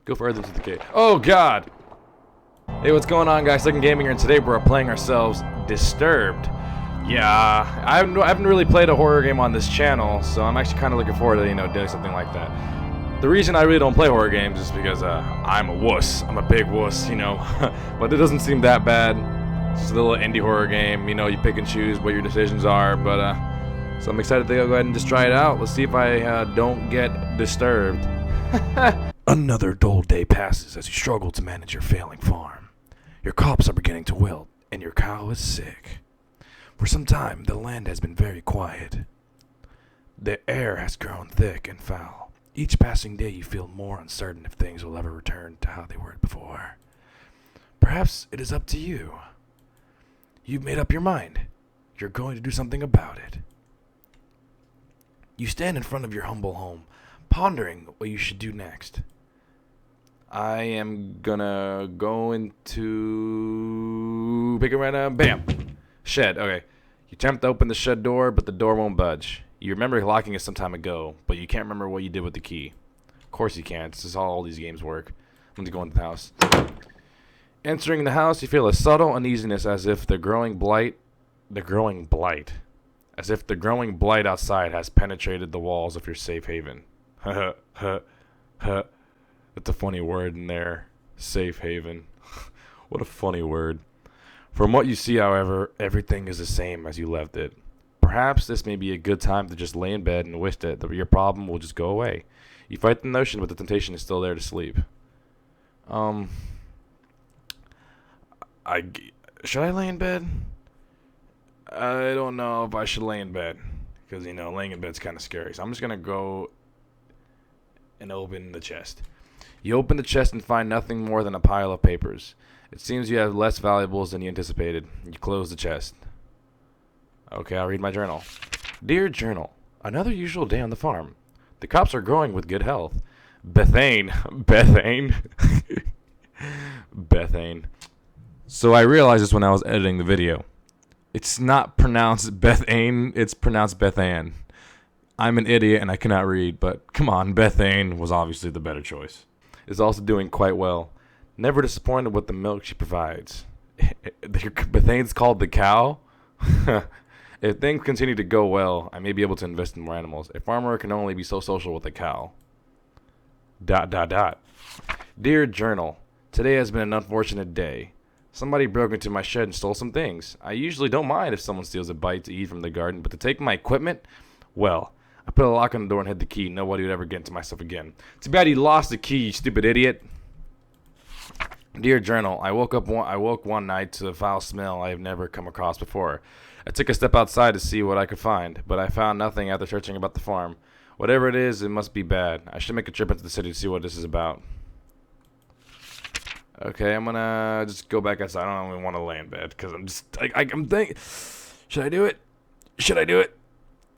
Go further into the cave. Oh, God! Hey, what's going on, guys? StuckinGaming here, and today we're playing ourselves Disturbed. Yeah, I haven't really played a horror game on this channel, so I'm actually kind of looking forward to, doing something like that. The reason I really don't play horror games is because I'm a wuss. I'm a big wuss, but it doesn't seem that bad. It's just a little indie horror game, you pick and choose what your decisions are, but so I'm excited to go ahead and just try it out. Let's see if I don't get disturbed. Another dull day passes as you struggle to manage your failing farm. Your crops are beginning to wilt, and your cow is sick. For some time, the land has been very quiet. The air has grown thick and foul. Each passing day, you feel more uncertain if things will ever return to how they were before. Perhaps it is up to you. You've made up your mind. You're going to do something about it. You stand in front of your humble home, pondering what you should do next. I am gonna go into pick it right now. Bam! Shed. Okay. You attempt to open the shed door, but the door won't budge. You remember locking it some time ago, but you can't remember what you did with the key. Of course you can't. This is how all these games work. I'm gonna go into the house. Entering the house, you feel a subtle uneasiness as if the growing blight outside has penetrated the walls of your safe haven. That's a funny word in there. Safe haven. What a funny word. From what you see, however, everything is the same as you left it. Perhaps this may be a good time to just lay in bed and wish that your problem will just go away. You fight the notion, but the temptation is still there to sleep. Should I lay in bed? I don't know if I should lay in bed. Because, laying in bed's kind of scary. So I'm just going to go and open the chest. You open the chest and find nothing more than a pile of papers. It seems you have less valuables than you anticipated. You close the chest. Okay, I'll read my journal. Dear Journal, another usual day on the farm. The crops are growing with good health. Bethane. Bethane. So I realized this when I was editing the video. It's not pronounced Bethane, it's pronounced Bethan. I'm an idiot and I cannot read, but come on, Bethane was obviously the better choice. Is also doing quite well. Never disappointed with the milk she provides. Bethane's called the cow? If things continue to go well, I may be able to invest in more animals. A farmer can only be so social with a cow. ... Dear Journal, today has been an unfortunate day. Somebody broke into my shed and stole some things. I usually don't mind if someone steals a bite to eat from the garden, but to take my equipment? Well, I put a lock on the door and hid the key. Nobody would ever get into my stuff again. Too bad he lost the key, you stupid idiot. Dear Journal, I woke one night to a foul smell I have never come across before. I took a step outside to see what I could find, but I found nothing after searching about the farm. Whatever it is, it must be bad. I should make a trip into the city to see what this is about. Okay, I'm gonna just go back outside. I don't even want to lay in bed because I'm just I'm thinking, should I do it?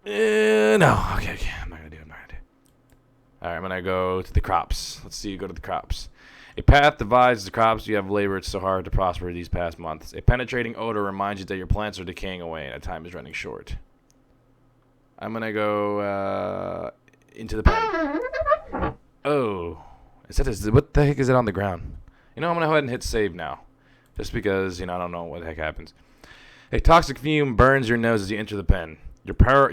No. Okay. I'm not gonna do it. Alright, I'm gonna go to the crops. Let's see you go to the crops. A path divides the crops you have labored so hard to prosper these past months. A penetrating odor reminds you that your plants are decaying away and that time is running short. I'm gonna go into the pen. Oh, what the heck is it on the ground? I'm gonna go ahead and hit save now, just because I don't know what the heck happens. A toxic fume burns your nose as you enter the pen. Your poor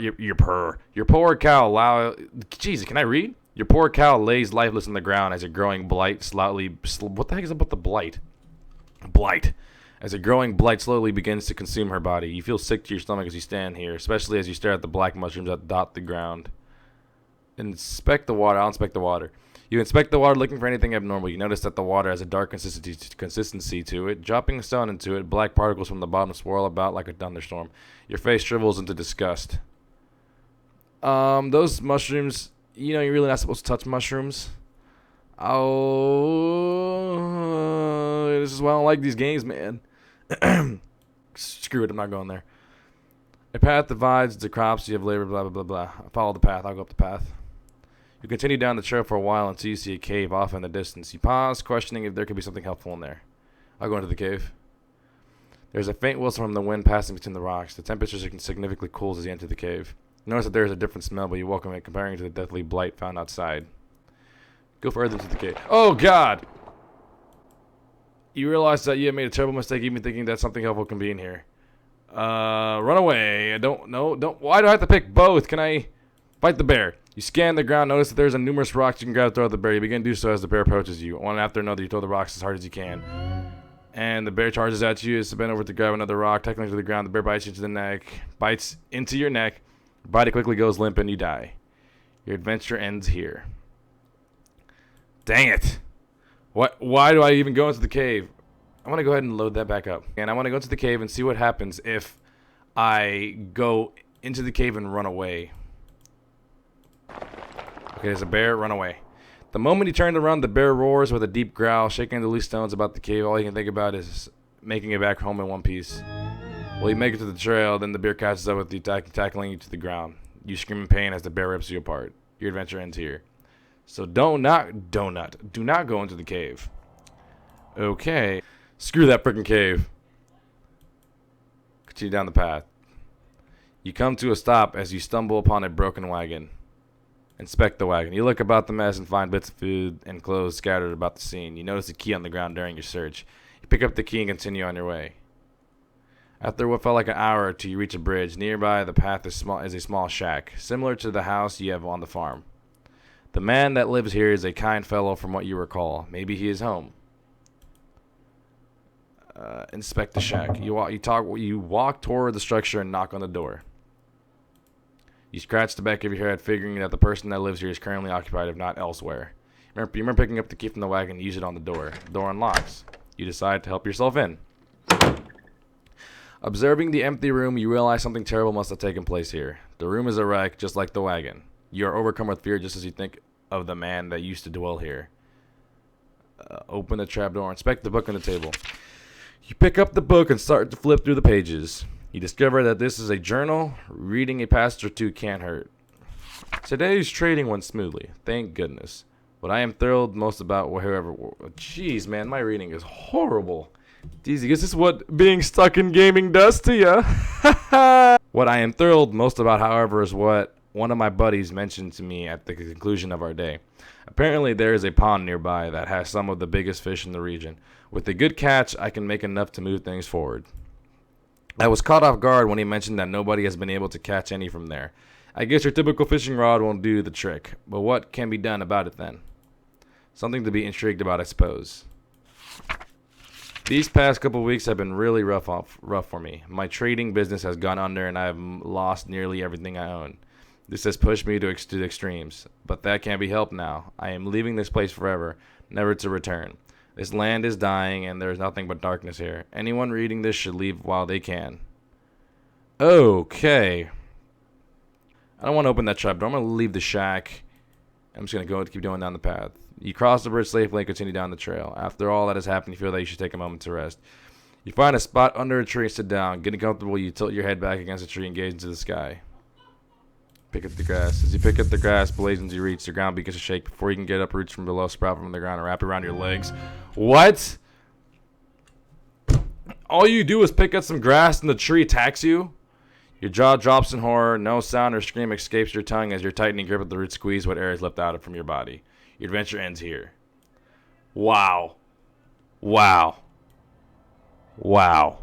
cow Jesus, can I read? Your poor cow lays lifeless on the ground as a growing blight what the heck is about the blight? Blight. As a growing blight slowly begins to consume her body. You feel sick to your stomach as you stand here, especially as you stare at the black mushrooms that dot the ground. Inspect the water. I'll inspect the water. You inspect the water looking for anything abnormal. You notice that the water has a dark consistency to it. Dropping a stone into it, black particles from the bottom swirl about like a thunderstorm. Your face shrivels into disgust. Those mushrooms, you're really not supposed to touch mushrooms. Oh, this is why I don't like these games, man. Screw it, I'm not going there. A path divides the crops you have labored, blah, blah, blah, blah. Follow the path. I'll go up the path. You continue down the trail for a while until you see a cave off in the distance. You pause, questioning if there could be something helpful in there. I'll go into the cave. There's a faint whistle from the wind passing between the rocks. The temperature significantly cools as you enter the cave. You notice that there is a different smell, but you welcome it, comparing it to the deathly blight found outside. Go further into the cave. Oh, God! You realize that you have made a terrible mistake even thinking that something helpful can be in here. Run away. Don't. Why do I have to pick both? Can I fight the bear? You scan the ground, notice that there's a numerous rocks you can grab to throw at the bear. You begin to do so as the bear approaches you. One after another, you throw the rocks as hard as you can. And the bear charges at you. It's bent over to grab another rock, tackling to the ground. The bear bites you into the neck, bites into your neck. Your body quickly goes limp and you die. Your adventure ends here. Dang it. Why do I even go into the cave? I want to go ahead and load that back up. And I want to go into the cave and see what happens if I go into the cave and run away. Okay, there's a bear. Run away. The moment you turn to run, the bear roars with a deep growl, shaking the loose stones about the cave. All you can think about is making it back home in one piece. Well, you make it to the trail, then the bear catches up with you, tackling you to the ground. You scream in pain as the bear rips you apart. Your adventure ends here. So do not go into the cave. Okay. Screw that freaking cave. Continue down the path. You come to a stop as you stumble upon a broken wagon. Inspect the wagon. You look about the mess and find bits of food and clothes scattered about the scene. You notice a key on the ground during your search. You pick up the key and continue on your way. After what felt like an hour or two, you reach a bridge. Nearby the path is a small shack, similar to the house you have on the farm. The man that lives here is a kind fellow from what you recall. Maybe he is home. Inspect the shack. You walk toward the structure and knock on the door. You scratch the back of your head, figuring that the person that lives here is currently occupied, if not elsewhere. You remember picking up the key from the wagon and use it on the door. The door unlocks. You decide to help yourself in. Observing the empty room, you realize something terrible must have taken place here. The room is a wreck, just like the wagon. You are overcome with fear just as you think of the man that used to dwell here. Open the trapdoor. Inspect the book on the table. You pick up the book and start to flip through the pages. You discover that this is a journal. Reading a passage or two can't hurt. Today's trading went smoothly, thank goodness. What I am thrilled most about whoever... Jeez, man, my reading is horrible. Jeez, this is what being stuck in gaming does to ya. What I am thrilled most about, however, is what one of my buddies mentioned to me at the conclusion of our day. Apparently, there is a pond nearby that has some of the biggest fish in the region. With a good catch, I can make enough to move things forward. I was caught off guard when he mentioned that nobody has been able to catch any from there. I guess your typical fishing rod won't do the trick, but what can be done about it then? Something to be intrigued about, I suppose. These past couple weeks have been really rough for me. My trading business has gone under and I have lost nearly everything I own. This has pushed me to the extremes, but that can't be helped now. I am leaving this place forever, never to return. This land is dying, and there is nothing but darkness here. Anyone reading this should leave while they can. Okay. I don't want to open that trapdoor. I'm going to leave the shack. I'm just going to keep going down the path. You cross the bridge safely and continue down the trail. After all that has happened, you feel that you should take a moment to rest. You find a spot under a tree and sit down. Getting comfortable, you tilt your head back against the tree and gaze into the sky. Pick up the grass. As you pick up the grass, blazons you reach, the ground begins to shake. Before you can get up, roots from below sprout from the ground and wrap around your legs. What? All you do is pick up some grass and the tree attacks you? Your jaw drops in horror. No sound or scream escapes your tongue as your tightening grip of the roots squeeze what air is left out from your body. Your adventure ends here. Wow. Wow. Wow.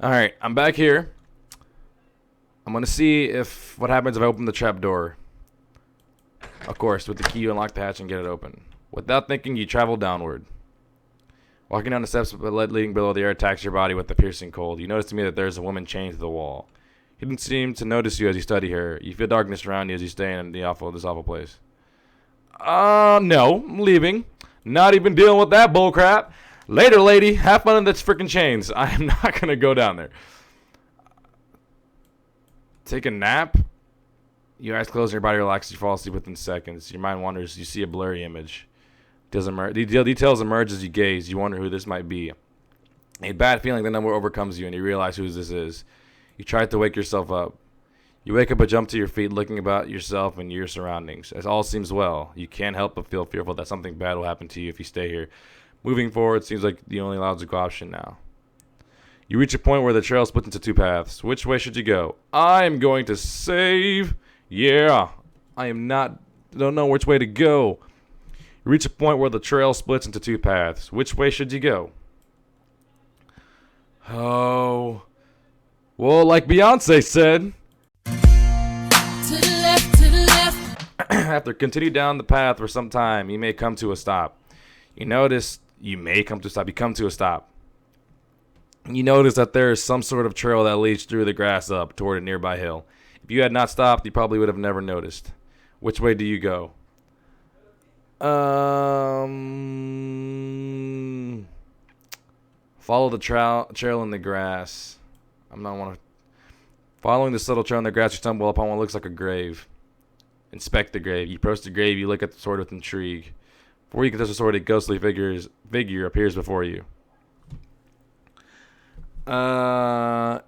Alright, I'm back here. I'm going to see what happens if I open the trapdoor. Of course, with the key you unlock the hatch and get it open. Without thinking, you travel downward. Walking down the steps leading below, the air attacks your body with the piercing cold. You notice to me that there's a woman chained to the wall. He didn't seem to notice you as you study her. You feel darkness around you as you stay in this awful place. No, I'm leaving. Not even dealing with that bullcrap. Later, lady. Have fun in those freaking chains. I am not going to go down there. Take a nap. Your eyes close and your body relaxes. You fall asleep within seconds. Your mind wanders. You see a blurry image. Details emerge as you gaze. You wonder who this might be. A bad feeling then overcomes you and you realize who this is. You try to wake yourself up. You wake up and jump to your feet looking about yourself and your surroundings. As all seems well, you can't help but feel fearful that something bad will happen to you if you stay here. Moving forward seems like the only logical option now. You reach a point where the trail splits into two paths. Which way should you go? I'm going to save. Yeah. Don't know which way to go. You reach a point where the trail splits into two paths. Which way should you go? Oh. Well, like Beyonce said. To the left, to the left. After continue down the path for some time, you may come to a stop. You notice you come to a stop. You notice that there is some sort of trail that leads through the grass up toward a nearby hill. If you had not stopped, you probably would have never noticed. Which way do you go? Follow the trail in the grass. Following the subtle trail in the grass, you stumble upon what looks like a grave. Inspect the grave. You approach the grave. You look at the sword with intrigue. Before you can touch the sword, a ghostly figure appears before you. You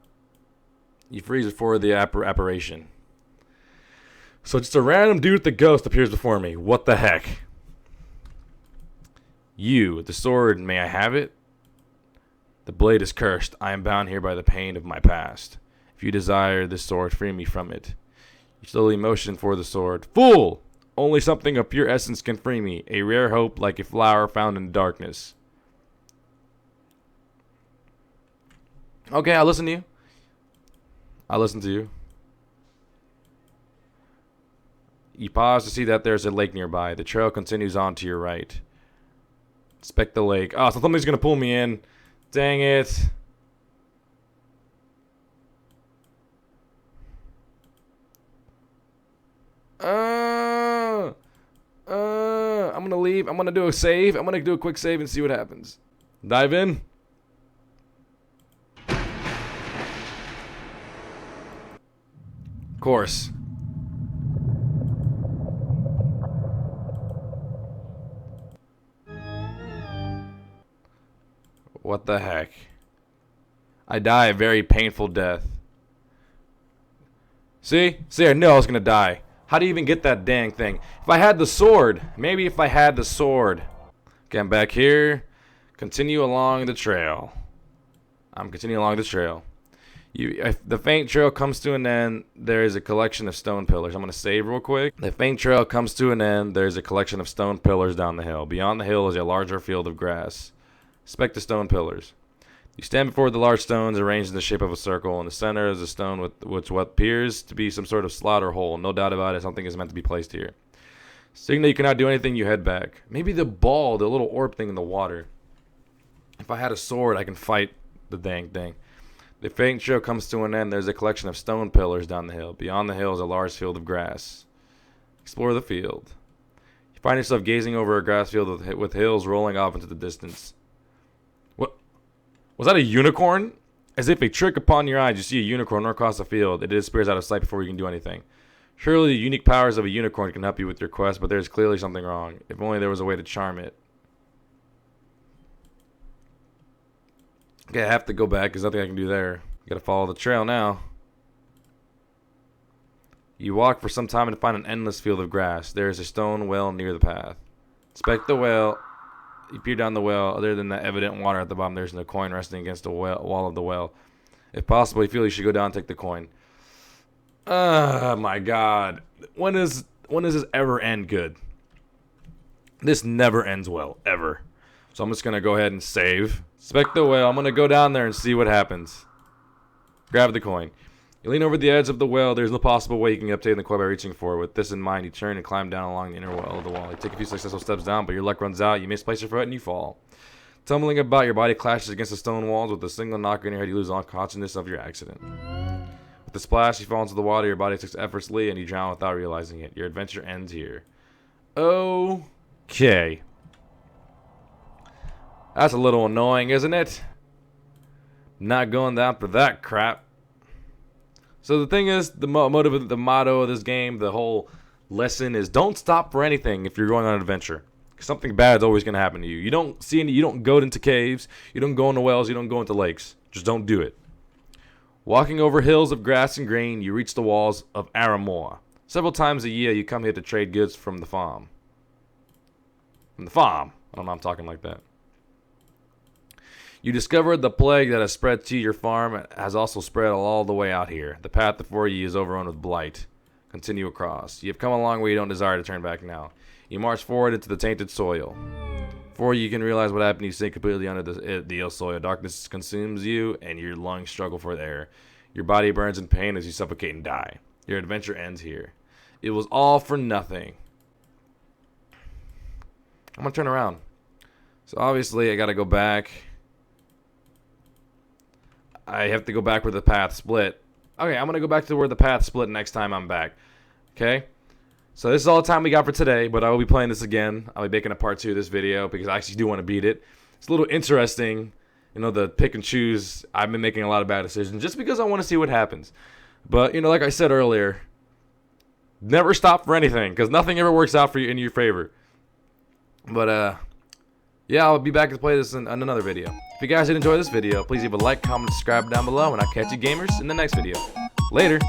freeze before the apparition. So just a random dude with a ghost appears before me. What the heck? You, the sword, may I have it? The blade is cursed. I am bound here by the pain of my past. If you desire this sword, free me from it. You slowly motion for the sword. Fool! Only something of pure essence can free me. A rare hope like a flower found in darkness. Okay, I'll listen to you. I'll listen to you. You pause to see that there's a lake nearby. The trail continues on to your right. Inspect the lake. Oh, so somebody's going to pull me in. Dang it. I'm going to leave. I'm going to do a save. I'm going to do a quick save and see what happens. Dive in. Of course. What the heck? I die a very painful death. See? I knew I was gonna die. How do you even get that dang thing? If I had the sword. Maybe if I had the sword. Okay, I'm back here. Continue along the trail. I'm continuing along the trail. If the faint trail comes to an end, there is a collection of stone pillars. I'm going to save real quick. The faint trail comes to an end, there is a collection of stone pillars down the hill. Beyond the hill is a larger field of grass. Inspect the stone pillars. You stand before the large stones arranged in the shape of a circle. In the center is a stone with what appears to be some sort of slot or hole. No doubt about it, something is meant to be placed here. Seeing that you cannot do anything, you head back. Maybe the ball, the little orb thing in the water. If I had a sword, I can fight the dang thing. The faint trail comes to an end. There's a collection of stone pillars down the hill. Beyond the hill is a large field of grass. Explore the field. You find yourself gazing over a grass field with hills rolling off into the distance. What? Was that a unicorn? As if a trick upon your eyes, you see a unicorn run across the field. It disappears out of sight before you can do anything. Surely the unique powers of a unicorn can help you with your quest, but there's clearly something wrong. If only there was a way to charm it. Okay, I have to go back. There's nothing I can do there. Gotta follow the trail now. You walk for some time and find an endless field of grass. There is a stone well near the path. Inspect the well. You peer down the well. Other than the evident water at the bottom, there's no coin resting against the wall of the well. If possible, you feel you should go down and take the coin. Oh my god. When does this ever end good? This never ends well, ever. So I'm just going to go ahead and save. Inspect the well. I'm going to go down there and see what happens. Grab the coin. You lean over the edge of the well. There's no possible way you can obtain the coin by reaching for it. With this in mind, you turn and climb down along the inner wall of the wall. You take a few successful steps down, but your luck runs out. You misplace your foot and you fall. Tumbling about, your body clashes against the stone walls. With a single knock in your head, you lose all consciousness of your accident. With a splash, you fall into the water. Your body takes effortlessly and you drown without realizing it. Your adventure ends here. Okay. That's a little annoying, isn't it? Not going down for that crap. So the thing is, the motto of this game, the whole lesson is don't stop for anything if you're going on an adventure. Something bad is always going to happen to you. You don't go into caves, you don't go into wells, you don't go into lakes. Just don't do it. Walking over hills of grass and grain, you reach the walls of Aramoa. Several times a year, you come here to trade goods from the farm. From the farm. I don't know, I'm talking like that. You discovered the plague that has spread to your farm has also spread all the way out here. The path before you is overrun with blight. Continue across. You have come a long way. You don't desire to turn back now. You march forward into the tainted soil. Before you can realize what happened, you sink completely under the ill soil. Darkness consumes you, and your lungs struggle for the air. Your body burns in pain as you suffocate and die. Your adventure ends here. It was all for nothing. I'm gonna turn around. So obviously, I gotta go back. I have to go back where the path split. Okay, I'm gonna go back to where the path split next time I'm back. Okay? So this is all the time we got for today, but I will be playing this again. I'll be making a part 2 of this video because I actually do want to beat it. It's a little interesting, you know, the pick and choose. I've been making a lot of bad decisions just because I want to see what happens. But, you know, like I said earlier, never stop for anything because nothing ever works out for you in your favor. But, yeah, I'll be back to play this in another video. If you guys did enjoy this video, please leave a like, comment, subscribe down below, and I'll catch you gamers in the next video. Later.